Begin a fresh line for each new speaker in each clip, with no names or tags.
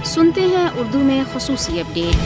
سنتے ہیں اردو میں خصوصی اپڈیٹ۔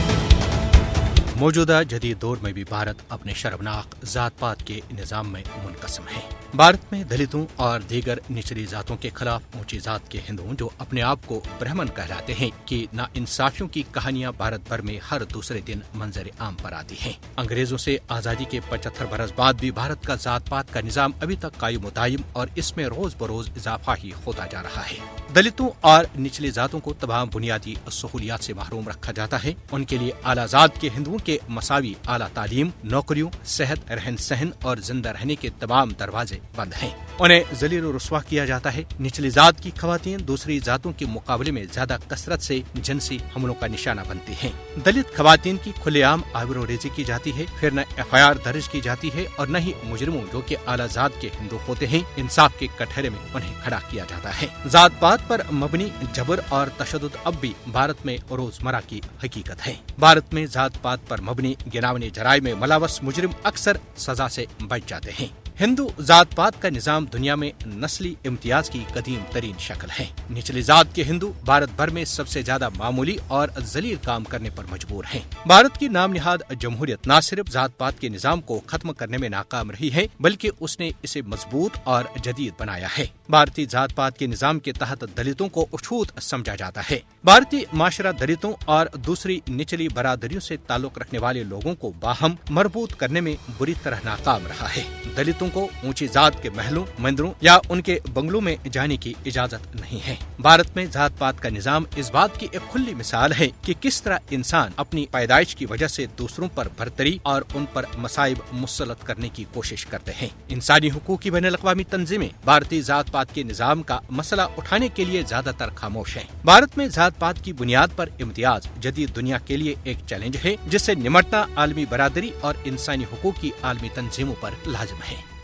موجودہ جدید دور میں بھی بھارت اپنے شرمناک ذات پات کے نظام میں منقسم ہے۔ بھارت میں دلتوں اور دیگر نچلی ذاتوں کے خلاف اونچی ذات کے ہندوؤں جو اپنے آپ کو برہمن کہلاتے ہیں کہ ناانصافیوں کی کہانیاں بھارت بھر میں ہر دوسرے دن منظر عام پر آتی ہیں۔ انگریزوں سے آزادی کے 75 برس بعد بھی بھارت کا ذات پات کا نظام ابھی تک قائم و دائم اور اس میں روز بروز اضافہ ہی ہوتا جا رہا ہے۔ دلتوں اور نچلی ذاتوں کو تمام بنیادی سہولیات سے محروم رکھا جاتا ہے۔ ان کے لیے اعلیٰ ذات کے ہندوؤں کے مساوی اعلیٰ تعلیم، نوکریوں، صحت، رہن سہن اور زندہ رہنے کے تمام دروازے بند ہیں۔ انہیں ذلیل و رسوا کیا جاتا ہے۔ نچلی ذات کی خواتین دوسری ذاتوں کے مقابلے میں زیادہ کثرت سے جنسی حملوں کا نشانہ بنتی ہیں۔ دلت خواتین کی کھلے عام آبرو ریزی کی جاتی ہے، پھر نہ FIR درج کی جاتی ہے اور نہ ہی مجرموں جو کہ اعلیٰ ذات کے ہندو ہوتے ہیں انصاف کے کٹہرے میں انہیں کھڑا کیا جاتا ہے۔ ذات پات پر مبنی جبر اور تشدد اب بھی بھارت میں روزمرہ کی حقیقت ہے۔ بھارت میں ذات پات پر مبنی گناونے جرائم میں ملوث مجرم اکثر سزا سے بچ جاتے ہیں۔ ہندو ذات پات کا نظام دنیا میں نسلی امتیاز کی قدیم ترین شکل ہے۔ نچلی ذات کے ہندو بھارت بھر میں سب سے زیادہ معمولی اور ذلیل کام کرنے پر مجبور ہیں۔ بھارت کی نام نہاد جمہوریت نہ صرف ذات پات کے نظام کو ختم کرنے میں ناکام رہی ہے بلکہ اس نے اسے مضبوط اور جدید بنایا ہے۔ بھارتی ذات پات کے نظام کے تحت دلتوں کو اچھوت سمجھا جاتا ہے۔ بھارتی معاشرہ دلتوں اور دوسری نچلی برادریوں سے تعلق رکھنے والے لوگوں کو باہم مربوط کرنے میں بری طرح ناکام رہا ہے۔ دلتوں کو اونچی ذات کے محلوں، مندروں یا ان کے بنگلوں میں جانے کی اجازت نہیں ہے۔ بھارت میں ذات پات کا نظام اس بات کی ایک کھلی مثال ہے کہ کس طرح انسان اپنی پیدائش کی وجہ سے دوسروں پر برتری اور ان پر مصائب مسلط کرنے کی کوشش کرتے ہیں۔ انسانی حقوق کی بین الاقوامی تنظیمیں بھارتی ذات پات کے نظام کا مسئلہ اٹھانے کے لیے زیادہ تر خاموش ہیں۔ بھارت میں ذات پات کی بنیاد پر امتیاز جدید دنیا کے لیے ایک چیلنج ہے جس سے نمٹنا عالمی برادری اور انسانی حقوق کی عالمی تنظیموں پر لازم ہے۔